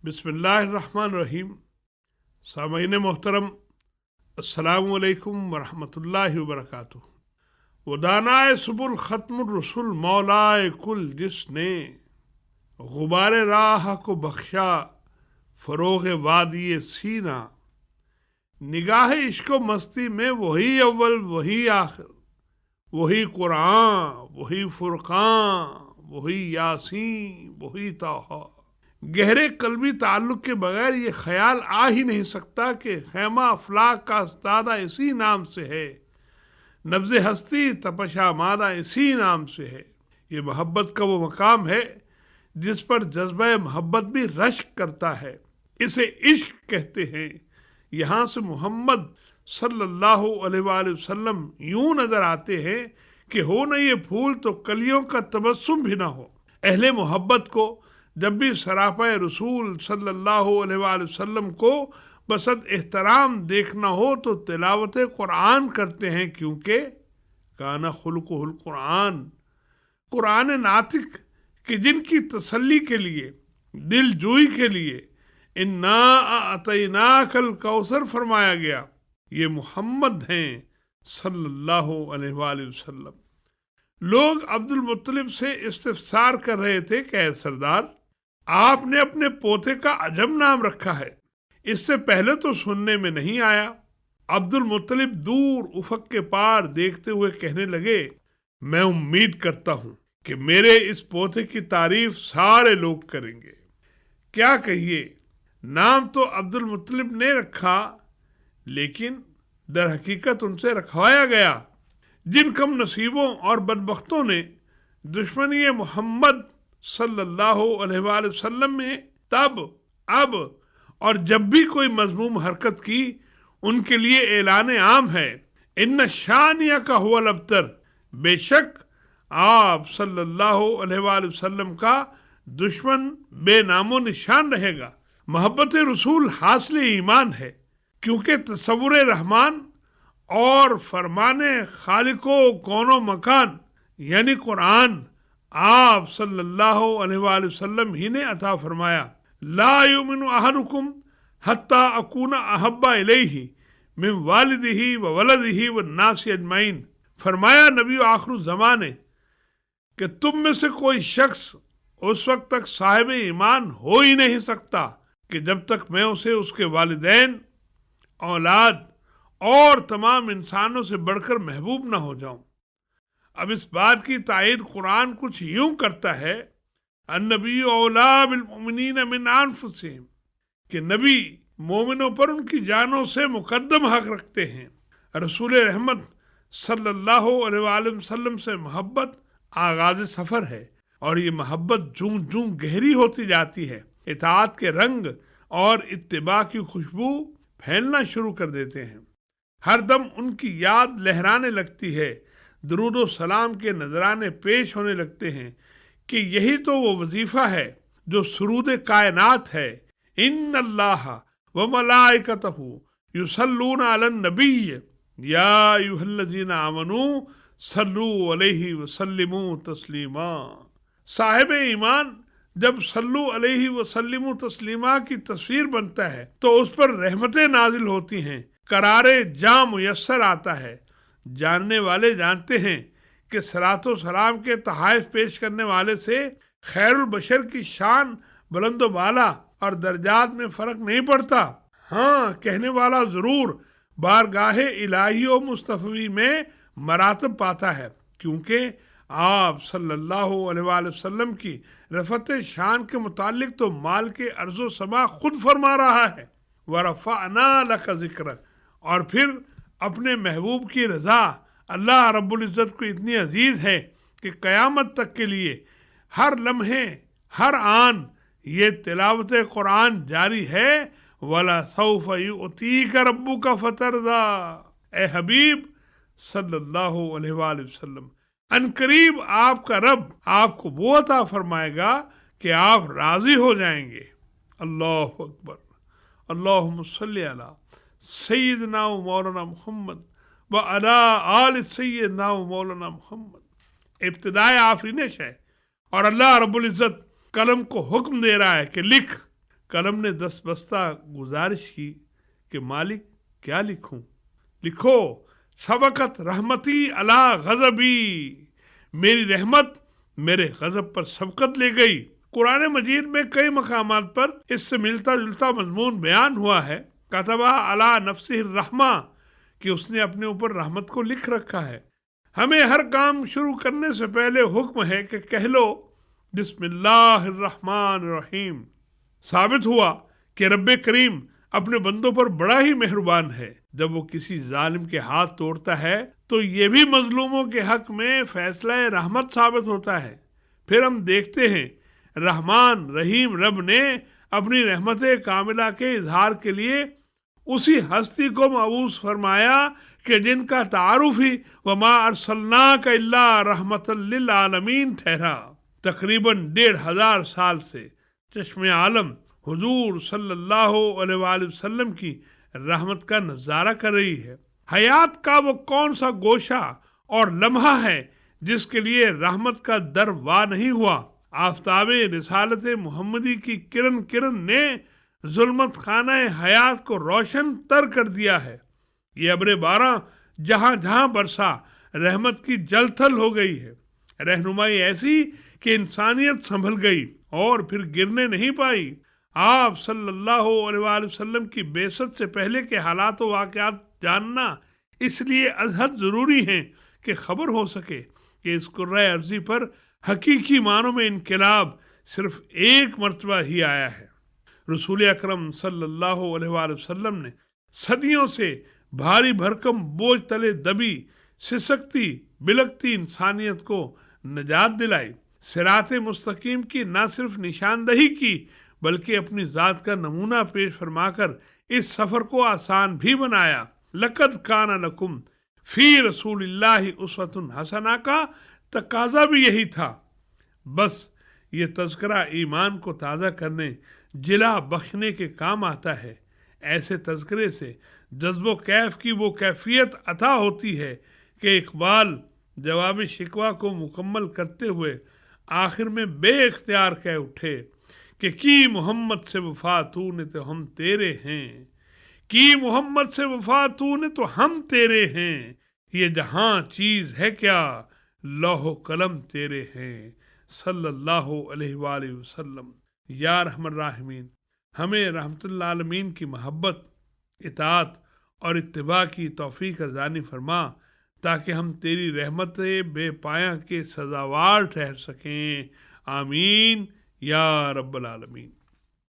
बिस्मिल्लाहिर्रहमानिर्रहीम। सामईन मोहतरम, अस्सलामु अलैकुम वरहमतुल्लाहि वबरकातुहू। वो दानाए सुबुल ख़त्मुर रसूल मौलाए कुल जिसने गुबारे राह को बख्शा फ़रोग़ वादी सीना। निगाह इश्क़ मस्ती में वही अव्वल वही आखिर, वही कुरान वही फुरक़ान वही यासीन वही ताहा। गहरे कल्बी ताल्लुक़ के बगैर ये ख्याल आ ही नहीं सकता कि खैमा अफलाक का अस्तादा इसी नाम से है, नब्ज़े हस्ती तपशा मादा इसी नाम से है। ये मोहब्बत का वो मकाम है जिस पर जज्बा मोहब्बत भी रश्क करता है, इसे इश्क कहते हैं। यहाँ से मोहम्मद सल्लल्लाहु अलैहि वसल्लम यूं नजर आते हैं कि हो न ये फूल तो कलियों का तबस्सुम भी ना हो। अहले मोहब्बत को जब भी सराफ़ा रसूल सल्लल्लाहु अलैहि वसल्लम को बसद एहतराम देखना हो तो तिलावत कुरान करते हैं, क्योंकि काना खुल्कुहुल कुरान, कुरान नातिक कि जिनकी तसल्ली के लिए, दिल जोई के लिए इन्ना अतैनाकल कौसर फरमाया गया, ये मोहम्मद हैं सल्लल्लाहु अलैहि वसल्लम। लोग अब्दुल मुत्तलिब से इस्तिफसार कर रहे थे कि ऐ सरदार, आपने अपने पोते का अजब नाम रखा है, इससे पहले तो सुनने में नहीं आया। अब्दुल मुत्तलिब दूर उफक के पार देखते हुए कहने लगे, मैं उम्मीद करता हूं कि मेरे इस पोते की तारीफ सारे लोग करेंगे। क्या कहिए, नाम तो अब्दुल मुत्तलिब ने रखा, लेकिन दर हकीकत उनसे रखवाया गया। जिन कम नसीबों और बदबख्तों ने दुश्मनी मोहम्मद सल्लल्लाहु अलैहि वसल्लम में तब, अब और जब भी कोई मजमूम हरकत की, उनके लिए ऐलान आम है, इन्न शानिया का हुवल अबतर, बेशक आप सल्लल्लाहु अलैहि वसल्लम का दुश्मन बेनामो निशान रहेगा। मोहब्बत रसूल हासिल ईमान है, क्योंकि तसव्वुर रहमान और फरमाने खालिको कौनो मकान यानी कुरान आप सल्लल्लाहु अलैहि वसल्लम ही ने अता फरमाया। ला युमिनु अहदुकुम हत्ता अकूना अहब्बा इलैहि मिन वालिदिही व वलदिही व नासी अजमाइन। फरमाया नबी आखिर ज़माने कि तुम में से कोई शख्स उस वक्त तक साहिब ईमान हो ही नहीं सकता कि जब तक मैं उसे उसके वालिदैन, औलाद और तमाम इंसानों से बढ़कर महबूब ना हो जाऊं। अब इस बात की तायद कुरान कुछ यूं करता है, अन्नबी औला बिल मुमिनीन मिन अनफुसिहिम, कि नबी मोमिनों पर उनकी जानों से मुकद्दम हक रखते हैं। रसूल रहमत सल्लल्लाहु अलैहि वसल्लम से मोहब्बत आगाज सफ़र है, और ये मोहब्बत जूं जूं गहरी होती जाती है, इताअत के रंग और इत्तिबा की खुशबू फैलना शुरू कर देते हैं। हर दम उनकी याद लहराने लगती है, दरूद व सलाम के नजराने पेश होने लगते हैं कि यही तो वो वजीफा है जो सुरूद कायनात है। इन्नल्लाह व मलाइकतहू युसल्लूना अलन नबी या अय्युहल्लज़ीना आमनू सल्लू अलैहि व सल्लिमू तस्लीमा। साहिब ईमान जब सल्लू अलैहि व सल्लिमू तस्लीमा की तस्वीर बनता है तो उस पर रहमतें नाजिल होती हैं, करारे जा मुयस्सर आता है। जानने वाले जानते हैं कि सलातो सलाम के तहाइफ पेश करने वाले से खैरुल बशर की शान बुलंदो बाला और दर्जात में फर्क नहीं पड़ता। हाँ, कहने वाला जरूर बारगाहे इलाही व मुस्तफ़वी में मरातब पाता है, क्योंकि आप सल्लल्लाहु अलैहि वसल्लम की रफ़त शान के मुतालिक तो माल के अर्ज़ो समा खुद फरमा रहा है, वरफ़अना लका ज़िक्रक। और फिर अपने महबूब की रज़ा अल्लाह रब्बुल इज़्ज़त को इतनी अजीज़ है कि क़यामत तक के लिए हर लम्हे हर आन ये तिलावत कुरान जारी है। वला सौफ़ युअतीका रब्बुका फ़तरदा। ए हबीब सल्लल्लाहु अलैहि वसल्लम, अनकरीब आपका रब आपको वो अता फरमाएगा कि आप राज़ी हो जाएंगे। अल्लाहु अकबर। अल्लाहुम्मा सल्ली अला सय्यिदना व मौलाना मुहम्मद व अला आल सय्यिदना व मौलाना मुहम्मद। इब्तिदाए आफरीनिश है और अल्लाह रब्बुल इज़्ज़त कलम को हुक्म दे रहा है कि लिख। قلم نے دست بستہ گزارش کی کہ مالک کیا لکھوں؟ لکھو سبقت رحمتی علی غضبی، میری رحمت میرے غضب پر سبقت لے گئی۔ قرآن مجید میں کئی مقامات پر اس سے ملتا جلتا مضمون بیان ہوا ہے۔ کتبہ علی نفسہ الرحمہ کہ اس نے اپنے اوپر رحمت کو لکھ رکھا ہے۔ ہمیں ہر کام شروع کرنے سے پہلے حکم ہے کہ کہہ لو بسم اللہ الرحمن الرحیم۔ ثابت ہوا کہ رب کریم اپنے بندوں پر بڑا ہی مہربان ہے۔ جب وہ کسی ظالم کے ہاتھ توڑتا ہے تو یہ بھی مظلوموں کے حق میں فیصلہ رحمت ثابت ہوتا ہے۔ پھر ہم دیکھتے ہیں رحمان رحیم رب نے اپنی رحمت کاملہ کے اظہار کے لیے اسی ہستی کو مبعوث فرمایا کہ جن کا تعارف ہی وما ارسلناک الا رحمت للعالمین ٹھہرا۔ تقریباً 1500 سال سے چشم عالم حضور صلی اللہ علیہ وآلہ وسلم کی رحمت کا نظارہ کر رہی ہے۔ حیات کا وہ کون سا گوشہ اور لمحہ ہے جس کے لیے رحمت کا در وا نہیں ہوا؟ آفتاب رسالت محمدی کی کرن نے ظلمت خانہ حیات کو روشن تر کر دیا ہے۔ یہ ابر بارہ جہاں جہاں برسا رحمت کی جل تھل ہو گئی ہے۔ رہنمائی ایسی کہ انسانیت سنبھل گئی اور پھر گرنے نہیں پائی۔ آپ صلی اللہ علیہ وآلہ وسلم کی بعثت سے پہلے کے حالات و واقعات جاننا اس لیے ازحد ضروری ہیں کہ خبر ہو سکے کہ اس کرۂ ارضی پر حقیقی معنوں میں انقلاب صرف ایک مرتبہ ہی آیا ہے۔ رسول اکرم صلی اللہ علیہ وآلہ وسلم نے صدیوں سے بھاری بھرکم بوجھ تلے دبی سسکتی بلکتی انسانیت کو نجات دلائی، صراط مستقیم کی نہ صرف نشاندہی کی بلکہ اپنی ذات کا نمونہ پیش فرما کر اس سفر کو آسان بھی بنایا۔ لقد کان لکم فی رسول اللہ اسوۃ حسنہ کا تقاضا بھی یہی تھا۔ بس یہ تذکرہ ایمان کو تازہ کرنے جلا بخشنے کے کام آتا ہے۔ ایسے تذکرے سے جذب و کیف کی وہ کیفیت عطا ہوتی ہے کہ اقبال جواب شکوہ کو مکمل کرتے ہوئے آخر میں بے اختیار کہہ اٹھے کہ کی محمد سے وفا تو نے تو ہم تیرے ہیں، کی محمد سے وفا تو نے تو ہم تیرے ہیں، یہ جہاں چیز ہے کیا لوح و قلم تیرے ہیں، صلی اللہ علیہ وآلہ وسلم۔ یا ارحم الراحمین، ہمیں رحمت اللہ عالمین کی محبت، اطاعت اور اتباع کی توفیق عطا فرما تاکہ ہم تیری رحمت بے پایاں کے سزاوار ٹھہر سکیں۔ آمین یا رب العالمین۔